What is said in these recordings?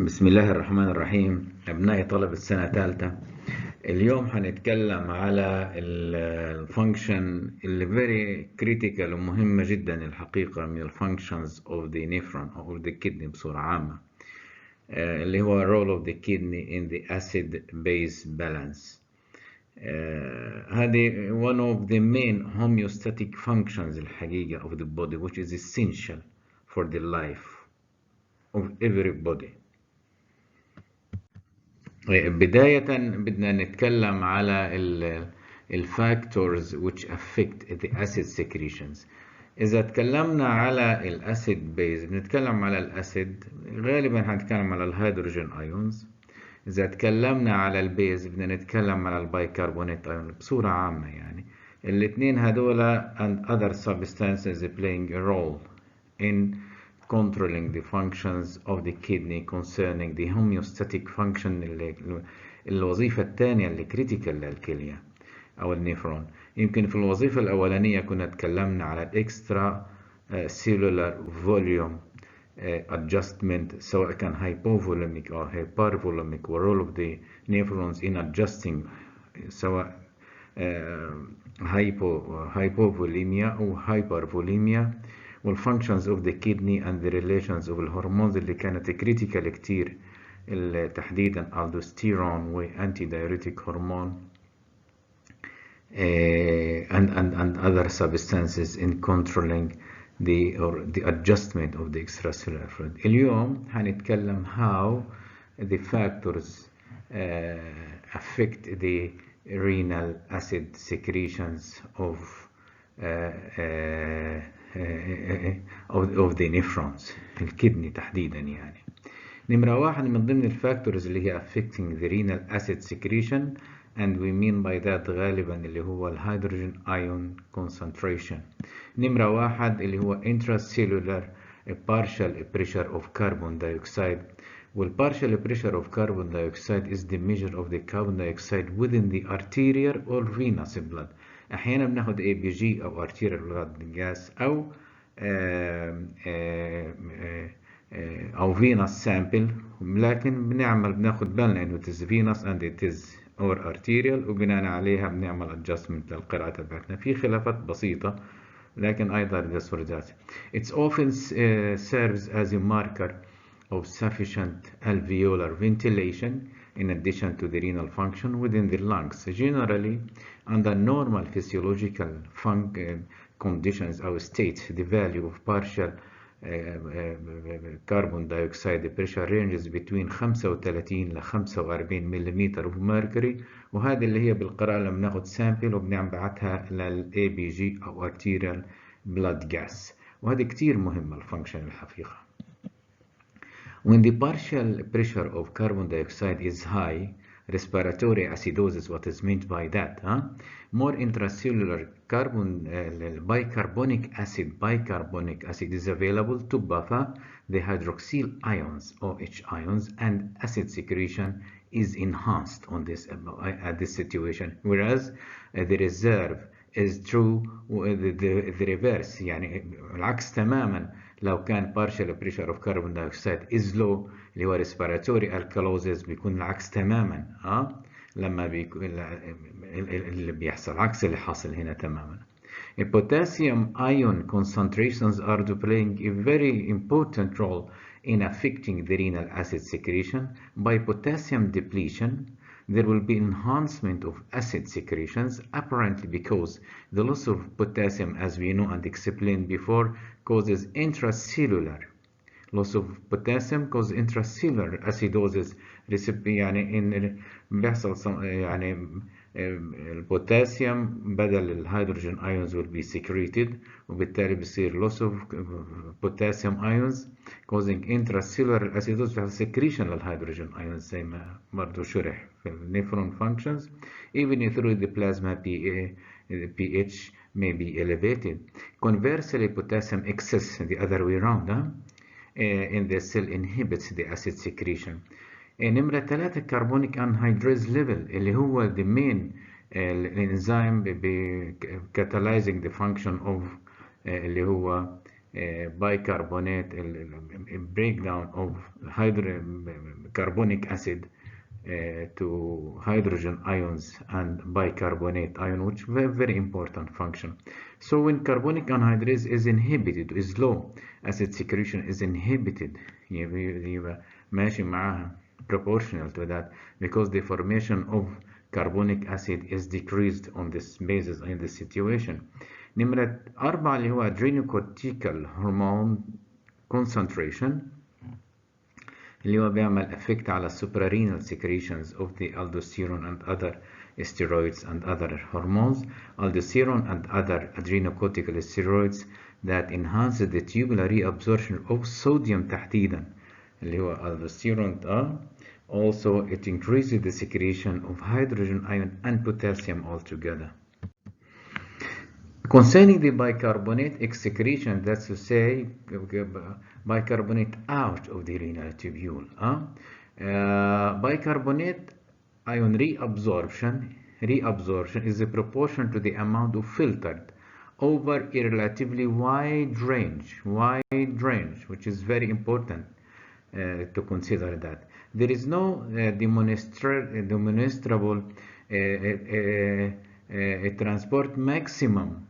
بسم الله الرحمن الرحيم. أبنائي طلبة السنة ثالثة، اليوم هنتكلم على الفانكشن اللي very critical ومهمة جدا الحقيقة من الفانكشنز of the nephron أو the kidney بصورة عامة، اللي هو role of the kidney in the acid base balance. هذه one of the main homeostatic functions الحقيقة of the body which is essential for the life of everybody. بداية بدنا نتكلم على الفاكتورز which affect the acid secretions. إذا تكلمنا على الأسيد بيز بنتكلم على الأسيد، غالبا هنتكلم على الهيدروجين أيونز. إذا تكلمنا على البيز بدنا نتكلم على البيكربونات أيون بصورة عامة، يعني الاثنين هذولا and other substances playing a role in controlling the functions of the kidney concerning the homeostatic function الوظيفة الثانية اللي critical للكلية أو النيفرون. يمكن في الوظيفة الأولانية كنا تكلمنا على الإكسترا cellular volume adjustment، سواء كان hypovolumic أو hypervolumic، و role of the nephrons in adjusting سواء hypovolemia أو hypervolemia، والfunctions of the kidney and the relations of الهرمونز اللي كانت critical كتير، تحديدا aldosterone و antidiuretic hormone and other substances in controlling the adjustment of the extracellular fluid. اليوم هنتكلم how the factors affect the renal acid secretions of the nephrons في الكدني تحديدا. يعني نمرة واحد من ضمن الفاكتورز اللي هي affecting the renal acid secretion and we mean by that غالبا اللي هو الهيدروجين ion concentration. نمرة واحد اللي هو intracellular partial pressure of carbon dioxide. والpartial pressure of carbon dioxide is the measure of the carbon dioxide within the arterial or venous blood. أحيانا بناخد ABG أو arterial blood gas أو venous sample، لكن بناخد بالنا إنه it is venous and it is or arterial، وبناء عليها بنعمل adjustment للقراءة تبعتنا. في خلافات بسيطة لكن أيضا this or that. It often serves as a marker of sufficient alveolar ventilation in addition to the renal function within the lungs. Generally, under normal physiological conditions or states, the value of partial carbon dioxide pressure ranges between 35 ل 45 ملم of mercury، وهذه اللي هي بالقراءة لما ناخد سامبل وبنبعتها لل ABG أو arterial blood gas، وهذه كتير مهمة الفانكشن الحقيقة. When the partial pressure of carbon dioxide is high, respiratory acidosis, what is meant by that? More intracellular bicarbonic acid is available to buffer the hydroxyl ions, OH ions, and acid secretion is enhanced on this at this situation, whereas the reserve is true the reverse. يعني العكس تماما. لو كان partial pressure of carbon dioxide is low اللي هو respiratory alkalosis بيكون العكس تماما. لما بيكون اللي بيحصل عكس اللي حاصل هنا تماما. Potassium ion concentrations are playing a very important role in affecting the renal acid secretion. By potassium depletion, there will be enhancement of acid secretions, apparently because the loss of potassium, as we know and explained before, causes intracellular loss of potassium causes intracellular acidosis. يعني إن بيحصل يعني البوتاسيوم بدل الهيدروجين ions will be secreted، وبالتالي بيصير loss of potassium ions causing intracellular acidosis في secretion للهيدروجين ions زي ما برضو شرح في النيفرون functions. Even through the plasma pH may be elevated. Conversely, potassium excess the other way around in the cell inhibits the acid secretion. نمرة 3 carbonic anhydrase level اللي هو the main enzyme catalyzing the function of اللي هو bicarbonate breakdown of carbonic acid to hydrogen ions and bicarbonate ion, which very, very important function. So when carbonic anhydrase is inhibited, is low, acid secretion is inhibited. يبقى ماشي معاها proportional to that, because the formation of carbonic acid is decreased on this basis in this situation. نمرة 4 اللي هو adrenocortical hormone concentration اللي هو بيعمل effect على suprarenal secretions of the aldosterone and other steroids and other hormones. Aldosterone and other adrenocortical steroids that enhance the tubular reabsorption of sodium تحديدا اللي هو aldosterone. Also it increases the secretion of hydrogen ion and potassium altogether. Concerning the bicarbonate excretion, that's to say bicarbonate out of the renal tubule. Bicarbonate ion reabsorption is a proportion to the amount of filtered over a relatively wide range, which is very important to consider that. There is no demonstrable transport maximum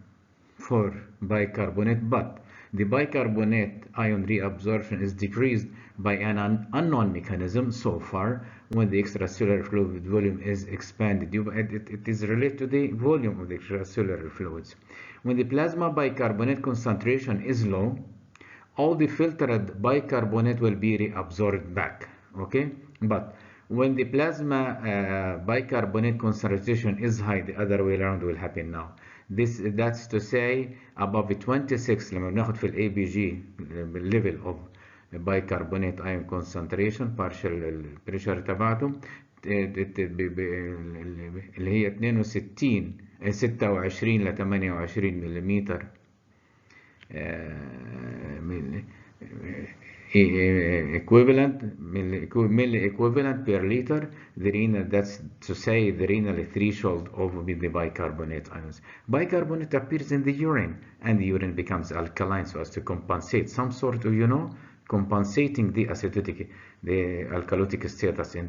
for bicarbonate, but the bicarbonate ion reabsorption is decreased by an unknown mechanism so far when the extracellular fluid volume is expanded. It is related to the volume of the extracellular fluids. When the plasma bicarbonate concentration is low, all the filtered bicarbonate will be reabsorbed back, okay? But when the plasma bicarbonate concentration is high, the other way around will happen now. That's to say above 26 لما بناخد في الاي بي جي level of bicarbonate ion concentration partial pressure تبعته اللي هي 26 ل 28 ملم equivalent milli equivalent per liter, the renal, that's to say the renal threshold of the bicarbonate ions. Bicarbonate appears in the urine and the urine becomes alkaline so as to compensate some sort of, compensating the acidic, the alkalotic status in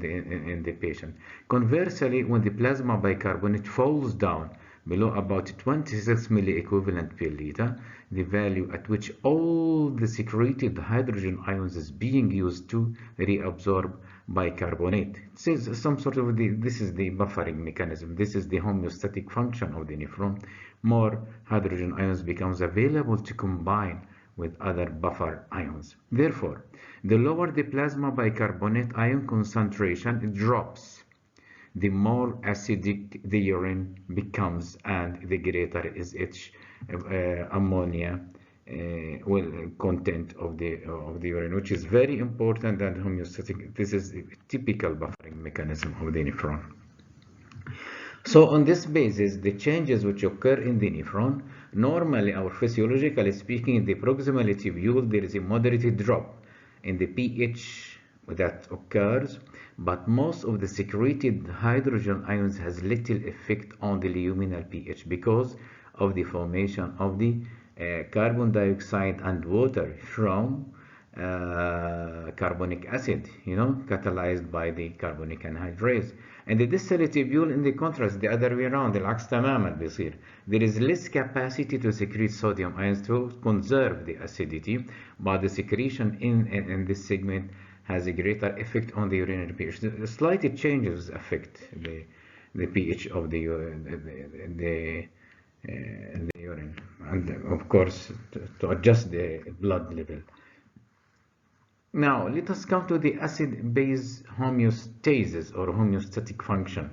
the patient. Conversely, when the plasma bicarbonate falls down below about 26 milliequivalent per liter, the value at which all the secreted hydrogen ions is being used to reabsorb bicarbonate. This is some sort of this is the buffering mechanism. This is the homeostatic function of the nephron. More hydrogen ions becomes available to combine with other buffer ions. Therefore, the lower the plasma bicarbonate ion concentration, it drops, the more acidic the urine becomes and the greater is its ammonia content of the urine, which is very important and homeostatic. This is a typical buffering mechanism of the nephron. So on this basis, the changes which occur in the nephron, normally or physiologically speaking, in the proximal tubule, there is a moderate drop in the pH that occurs, but most of the secreted hydrogen ions has little effect on the luminal pH because of the formation of the carbon dioxide and water from carbonic acid, catalyzed by the carbonic anhydrase. And the distal tubule, in the contrast, the other way around, العكس تماما بيصير. There is less capacity to secrete sodium ions to conserve the acidity, but the secretion in this segment has a greater effect on the urinary pH. The slight changes affect the pH of the urine, and of course to adjust the blood level. Now let us come to the acid-base homeostasis or homeostatic function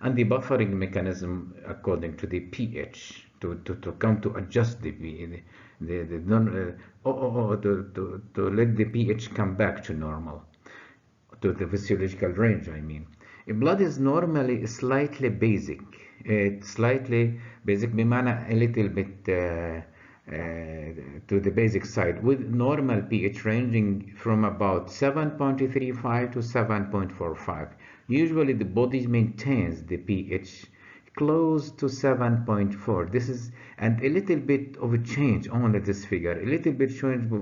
and the buffering mechanism according to the pH to come to adjust to let the pH come back to normal, to the physiological range, I mean. Blood is normally slightly basic. Slightly basic بمعنى a little bit to the basic side, with normal pH ranging from about 7.35 to 7.45. Usually the body maintains the pH close to 7.4. This is, and a little bit of a change on this figure, a little bit change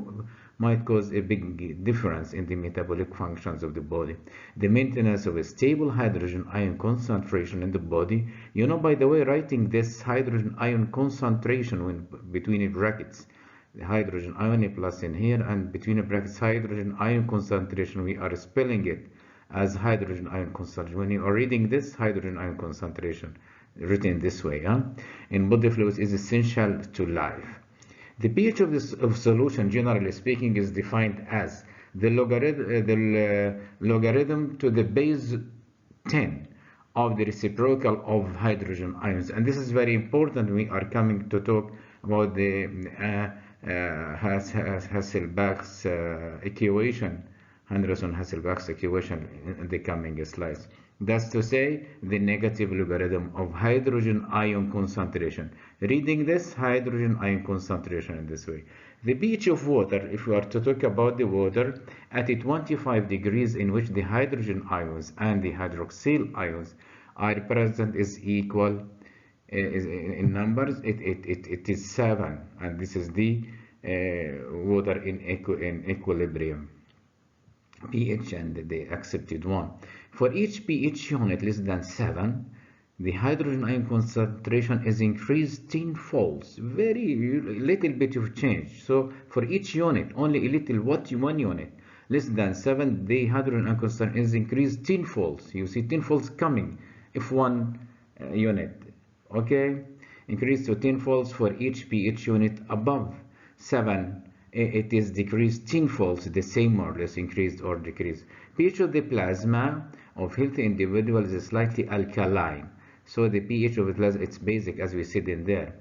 might cause a big difference in the metabolic functions of the body. The maintenance of a stable hydrogen ion concentration in the body, by the way, writing this hydrogen ion concentration when between brackets, the hydrogen ion plus in here, and between brackets hydrogen ion concentration, we are spelling it as hydrogen ion concentration. When you are reading this, hydrogen ion concentration written this way, in body fluids is essential to life. The pH of solution, generally speaking, is defined as the logarithm to the base 10 of the reciprocal of hydrogen ions. And this is very important. We are coming to talk about the Hasselbalch's equation, Henderson-Hasselbalch's equation in the coming slides. That's to say, the negative logarithm of hydrogen ion concentration. Reading this, hydrogen ion concentration in this way. The pH of water, if we are to talk about the water, at 25 degrees in which the hydrogen ions and the hydroxyl ions are present is equal, in numbers, it is 7, and this is the water in equilibrium pH and the accepted one. For each pH unit less than 7, the hydrogen ion concentration is increased 10 folds. Very little bit of change. So for each unit, only a little, one unit less than 7, the hydrogen ion concentration is increased 10 folds. You see 10 folds coming if one unit, okay, increased to 10 folds. For each pH unit above 7, it is decreased 10 folds, the same or less increased or decreased. pH of the plasma of healthy individuals is slightly alkaline. So the pH of the plasma, it's basic as we said in there.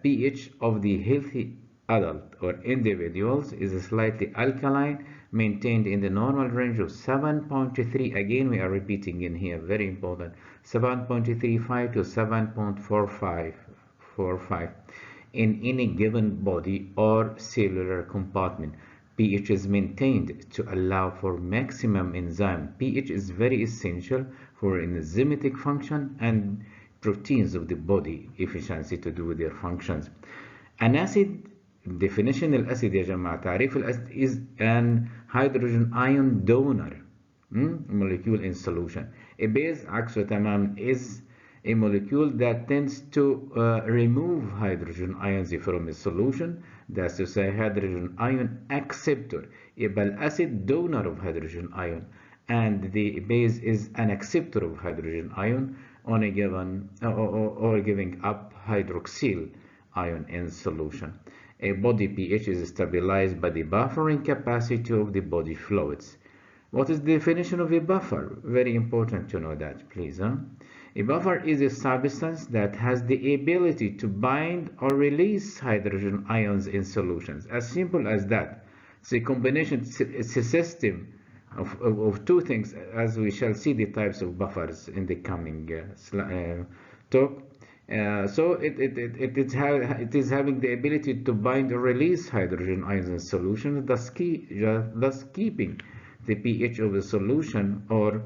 pH of the healthy adult or individuals is slightly alkaline, maintained in the normal range of 7.3. Again, we are repeating in here, very important, 7.35 to 7.45 in any given body or cellular compartment. pH is maintained to allow for maximum enzyme. pH is very essential for enzymatic function and proteins of the body efficiency to do their functions. An acid, definitional acid يا جماعة، تعريف الأسيد is an hydrogen ion donor molecule in solution. A base عكسه تمام is a molecule that tends to remove hydrogen ions from a solution. That's to say, hydrogen ion acceptor. يبقى الأسيد donor of hydrogen ion, and the base is an acceptor of hydrogen ion on a given or giving up hydroxyl ion in solution. A body pH is stabilized by the buffering capacity of the body fluids. What is the definition of a buffer? Very important to know that, please. A buffer is a substance that has the ability to bind or release hydrogen ions in solutions. As simple as that. It's a combination, it's a system of two things, as we shall see the types of buffers in the coming talk. So it is having the ability to bind or release hydrogen ions in solution, thus keeping the pH of the solution or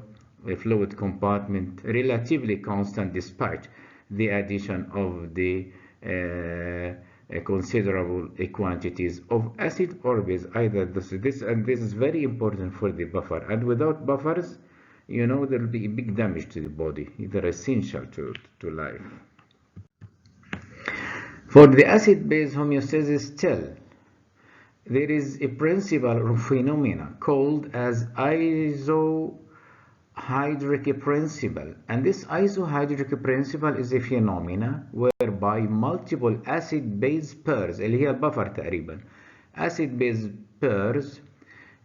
a fluid compartment relatively constant despite the addition of the considerable quantities of acid or base. Either this is very important for the buffer, and without buffers, there will be big damage to the body. They're essential to life. For the acid-base homeostasis still, there is a principle or phenomena called as isohydric principle, and this isohydric principle is a phenomena whereby multiple acid-base pairs اللي هي البفر تقريبا acid-base pairs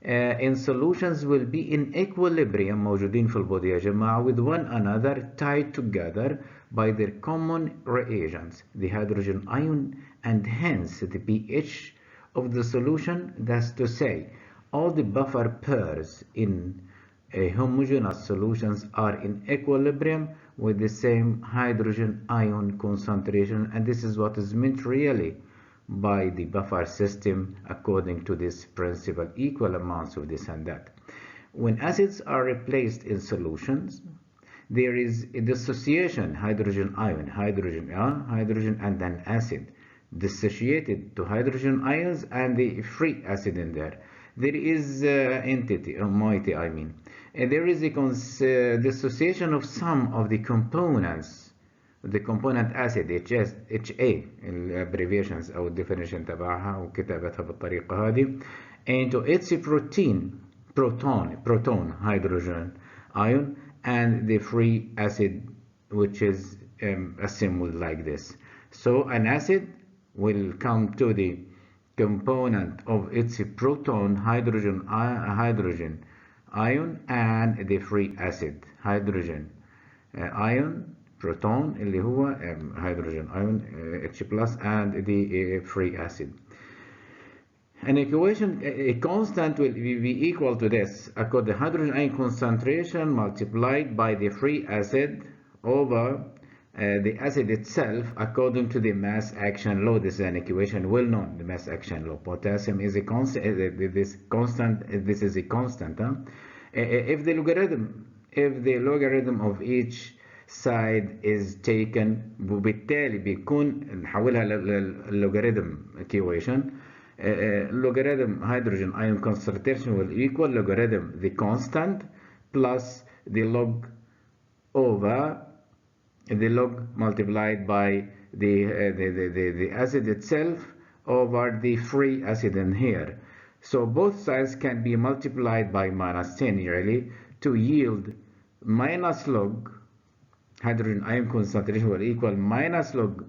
in solutions will be in equilibrium موجودين في البودي يا جماعة with one another, tied together by their common reagents, the hydrogen ion, and hence the pH of the solution. That's to say, all the buffer pairs in homogeneous solutions are in equilibrium with the same hydrogen ion concentration, and this is what is meant really by the buffer system according to this principle, equal amounts of this and that. When acids are replaced in solutions, there is a dissociation, hydrogen ion, hydrogen and an acid. dissociated to hydrogen ions and the free acid in there. There is moiety, I mean. There is a dissociation of some of the components, the component acid HS, HA abbreviations أو الديفينيشن تبعها وكتابتها بالطريقة هذه into its proton hydrogen ion and the free acid, which is assembled like this. So an acid will come to the component of its proton hydrogen ion and the free acid hydrogen ion proton اللي هو hydrogen ion H plus and the free acid. An equation, a constant will be equal to this, the hydrogen ion concentration multiplied by the free acid over the acid itself according to the mass action law. This is an equation well known, the mass action law. Potassium is a constant, this is a constant. If the logarithm of each side is taken, وبالتالي بيكون نحولها للوغاريتم equation. Logarithm hydrogen ion concentration will equal logarithm the constant plus the log over the log multiplied by the acid itself over the free acid in here. So both sides can be multiplied by minus 10 really to yield minus log hydrogen ion concentration will equal minus log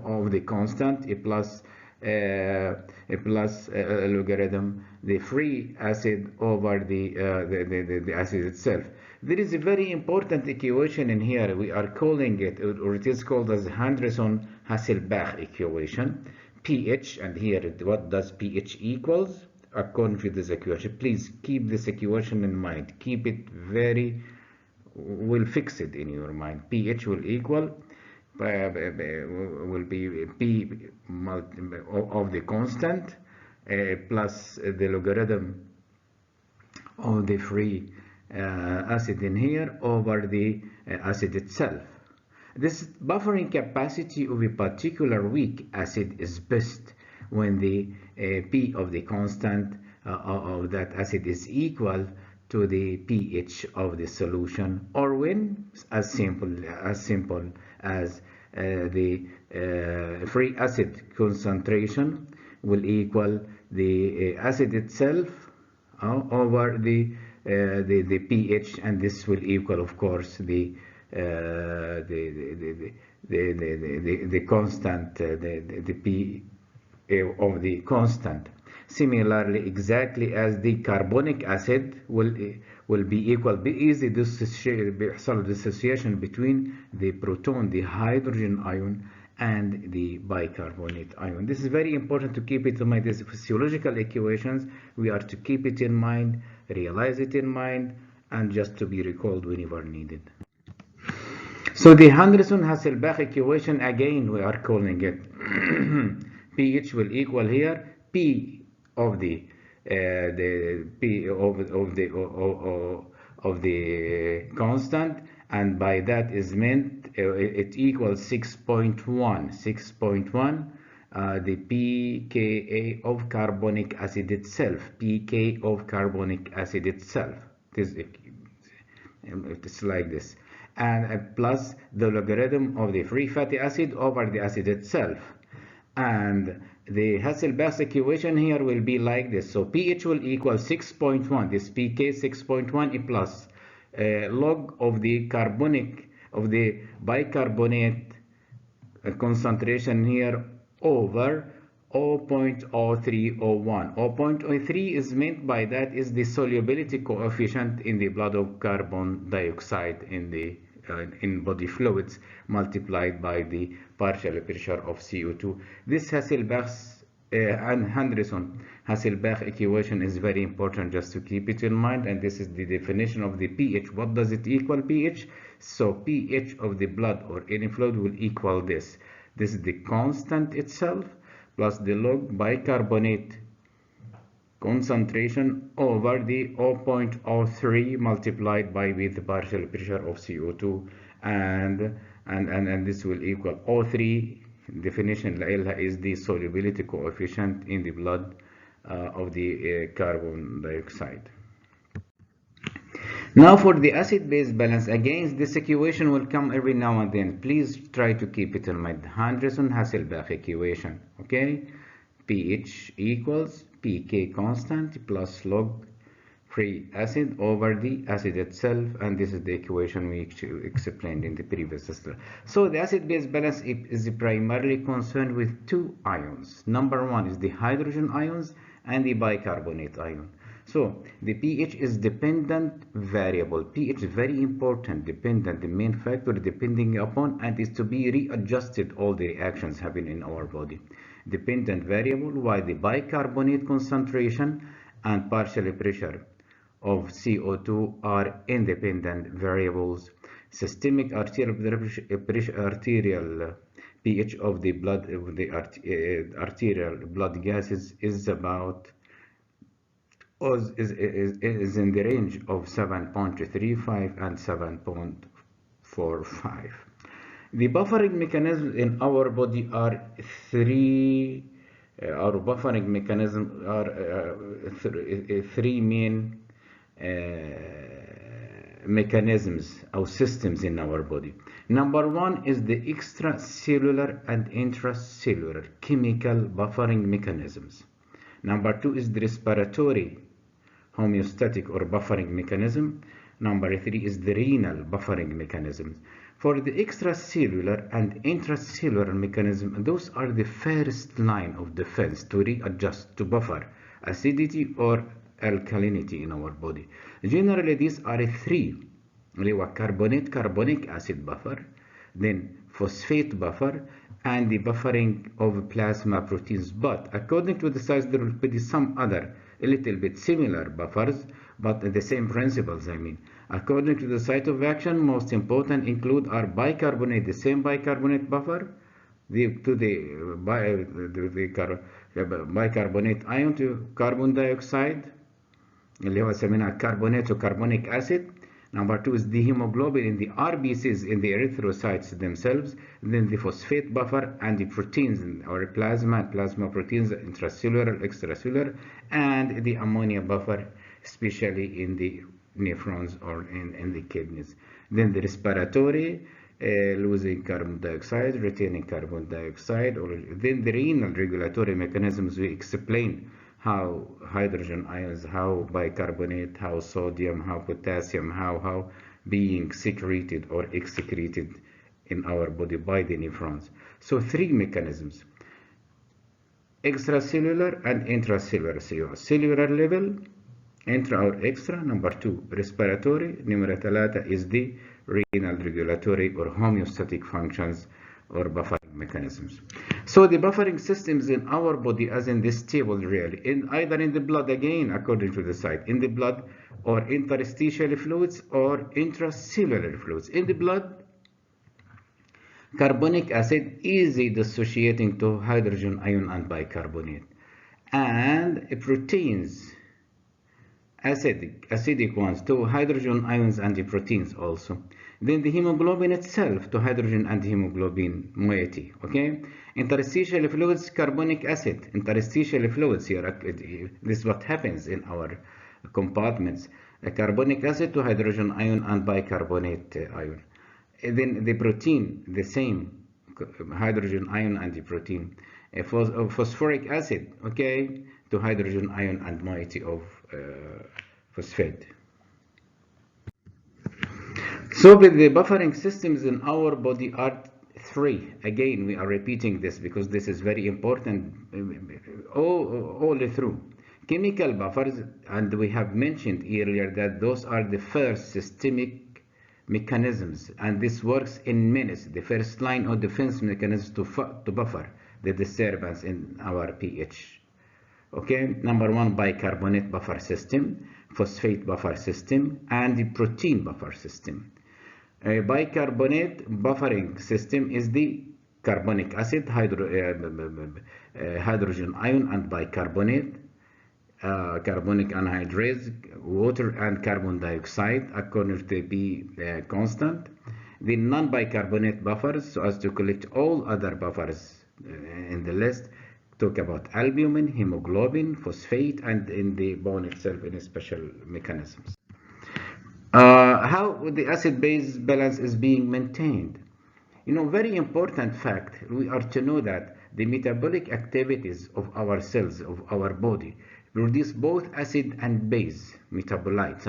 of the constant plus logarithm the free acid over the acid itself. There is a very important equation in here. We are calling it, or it is called as Henderson-Hasselbalch equation, pH. And here, what does pH equals according to this equation? Please keep this equation in mind. Keep it very, we'll fix it in your mind. pH will equal will be P of the constant plus the logarithm of the free acid in here over the acid itself. This buffering capacity of a particular weak acid is best when the P of the constant of that acid is equal to the pH of the solution, or when as simple as the free acid concentration will equal the acid itself over the pH, and this will equal, of course, the constant, the P of the constant. Similarly, exactly as the carbonic acid will be equal, easy dissociation between the proton, the hydrogen ion, and the bicarbonate ion. This is very important to keep it in mind. These physiological equations, we are to keep it in mind, realize it in mind, and just to be recalled whenever needed. So the Henderson-Hasselbalch equation, again, we are calling it pH will equal here P of the P of the constant, and by that is meant it equals 6.1 the pKa of carbonic acid itself, pK of carbonic acid itself. It's like this, and plus the logarithm of the free fatty acid over the acid itself. And the Hasselbalch equation here will be like this. So pH will equal 6.1, this pK 6.1 plus log of the bicarbonate concentration here over 0.0301. 0.03 is meant by that is the solubility coefficient in the blood of carbon dioxide in the in body fluids multiplied by the partial pressure of CO2. This Hasselbalch and Henderson-Hasselbalch equation is very important just to keep it in mind, and this is the definition of the pH. What does it equal pH? So pH of the blood or any fluid will equal this. This is the constant itself plus the log bicarbonate concentration over the 0.03 multiplied by with the partial pressure of CO2, and this will equal 0.3 definition لها is the solubility coefficient in the blood of the carbon dioxide. Now for the acid-base balance, again this equation will come every now and then. Please try to keep it in mind. Henderson-Hasselbalch equation, okay? pH equals pK constant plus log free acid over the acid itself, and this is the equation we explained in the previous slide. So the acid-base balance is primarily concerned with two ions. Number one is the hydrogen ions and the bicarbonate ion. So the pH is dependent variable. pH is very important, dependent, the main factor depending upon, and is to be readjusted all the reactions happen in our body. Dependent variable, while the bicarbonate concentration and partial pressure of CO2 are independent variables. Systemic arterial pH of the blood, of the arterial blood gases is about is in the range of 7.35 and 7.45. The buffering mechanisms in our body are three. Our buffering mechanism are three main mechanisms or systems in our body. Number one is the extracellular and intracellular chemical buffering mechanisms. Number two is the respiratory homeostatic or buffering mechanism. Number three is the renal buffering mechanism. For the extracellular and intracellular mechanism, those are the first line of defense to readjust, to buffer acidity or alkalinity in our body. Generally, these are three: carbonic acid buffer, then phosphate buffer, and the buffering of plasma proteins. But according to the size, there will be some other a little bit similar buffers, but the same principles, I mean. According to the site of action, most important include our bicarbonate, the same bicarbonate buffer, bicarbonate ion to carbon dioxide, اللي هو سميناه carbonate to carbonic acid. Number two is the hemoglobin in the RBCs, in the erythrocytes themselves. Then the phosphate buffer and the proteins or plasma proteins, intracellular, extracellular, and the ammonia buffer, especially in the nephrons or in the kidneys. Then the respiratory, losing carbon dioxide, retaining carbon dioxide, or then the renal regulatory mechanisms we explain. How hydrogen ions, how bicarbonate, how sodium, how potassium, how being secreted or excreted in our body by the nephrons. So three mechanisms: extracellular and intracellular. Cellular level, intra or extra. Number two, respiratory. Number three is the renal regulatory or homeostatic functions or buffering mechanisms. So the buffering systems in our body, as in this table, really, either in the blood, again according to the site, in the blood, or interstitial fluids or intracellular fluids. In the blood, carbonic acid easy dissociating to hydrogen ion and bicarbonate, and proteins, acidic ones, to hydrogen ions and the proteins also. Then the hemoglobin itself to hydrogen and hemoglobin moiety. Okay, interstitial fluids, carbonic acid. Interstitial fluids here, this is what happens in our compartments. Carbonic acid to hydrogen ion and bicarbonate ion. And then the protein, the same, hydrogen ion and the protein. Phosphoric acid, okay, to hydrogen ion and moiety of phosphate. So the buffering systems in our body are three. Again, we are repeating this because this is very important all through. Chemical buffers, and we have mentioned earlier that those are the first systemic mechanisms, and this works in minutes, the first line of defense mechanisms to buffer the disturbance in our pH. Okay, number one, bicarbonate buffer system, phosphate buffer system, and the protein buffer system. A bicarbonate buffering system is the carbonic acid, hydrogen ion and bicarbonate, carbonic anhydrase, water and carbon dioxide according to the constant. the non-bicarbonate buffers, so as to collect all other buffers in the list. Talk about albumin, hemoglobin, phosphate, and in the bone itself in special mechanisms. How the acid-base balance is being maintained? Very important fact, we are to know that the metabolic activities of our cells, of our body, produce both acid and base metabolites,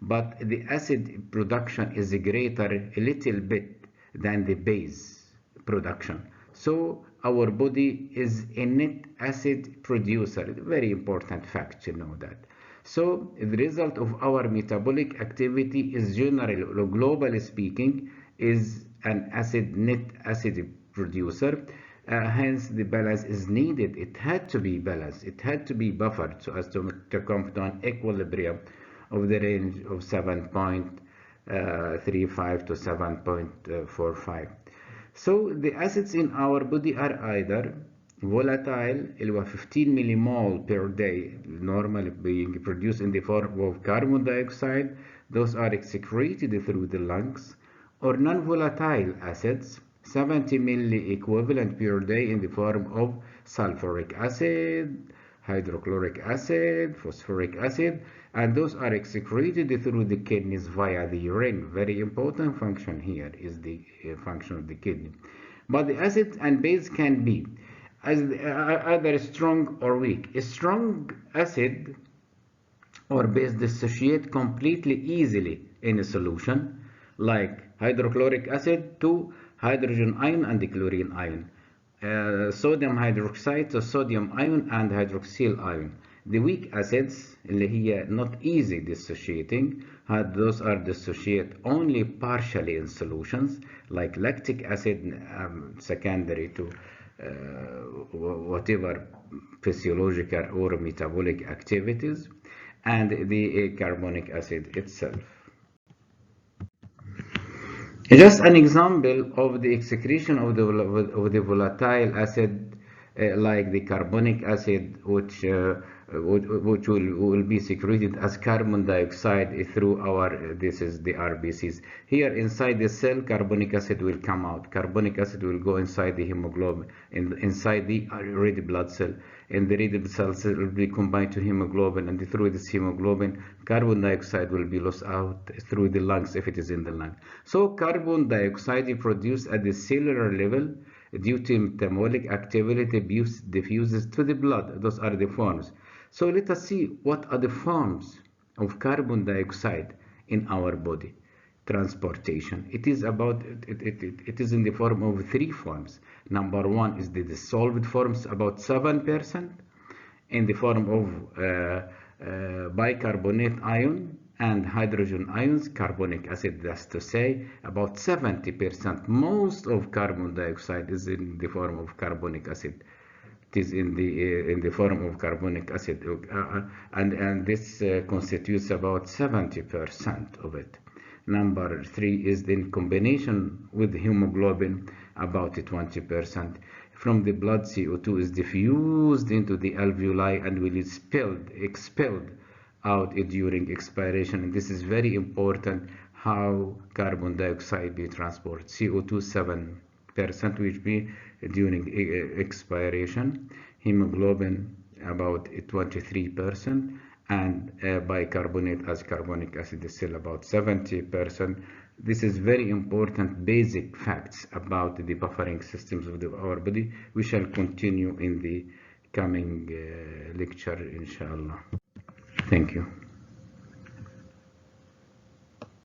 but the acid production is greater a little bit than the base production. So our body is a net acid producer. Very important fact to know that. So the result of our metabolic activity is generally, or globally speaking, is an net acid producer. Hence the balance is needed. It had to be balanced. It had to be buffered so as to come to an equilibrium of the range of 7.35 to 7.45. So the acids in our body are either volatile, 15 millimole per day, normally being produced in the form of carbon dioxide. Those are excreted through the lungs, or non-volatile acids, 70 milli equivalent per day in the form of sulfuric acid, hydrochloric acid, phosphoric acid, and those are excreted through the kidneys via the urine. Very important function here is the function of the kidney. But the acid and base can be either strong or weak. A strong acid or base dissociate completely easily in a solution, like hydrochloric acid to hydrogen ion and the chlorine ion, sodium hydroxide to sodium ion and hydroxyl ion. The weak acids اللي هي not easy dissociating, those are dissociate only partially in solutions, like lactic acid, secondary to whatever physiological or metabolic activities, and the carbonic acid itself. Just an example of the excretion of the volatile acid, like the carbonic acid, which will be secreted as carbon dioxide through this is the RBCs. Here inside the cell, carbonic acid will come out. Carbonic acid will go inside the hemoglobin, inside the red blood cell. And the red blood cell will be combined to hemoglobin, and through this hemoglobin, carbon dioxide will be lost out through the lungs if it is in the lung. So carbon dioxide is produced at the cellular level due to metabolic activity, diffuses to the blood. Those are the forms. So let us see what are the forms of carbon dioxide in our body. Transportation. It is in the form of 3 forms. Number 1 is the dissolved forms, about 7%, in the form of bicarbonate ion and hydrogen ions, carbonic acid, that's to say about 70%. Most of carbon dioxide is in the form of carbonic acid. It is in the form of carbonic acid, and this constitutes about 70% of it. Number 3 is in combination with hemoglobin, about 20%. From the blood, CO2 is diffused into the alveoli and will be expelled out during expiration. And this is very important, how carbon dioxide be transported. CO2 7%, which be during expiration. Hemoglobin about 23%. And bicarbonate as carbonic acid is still about 70%. This is very important basic facts about the buffering systems of our body. We shall continue in the coming lecture, inshallah. Thank you.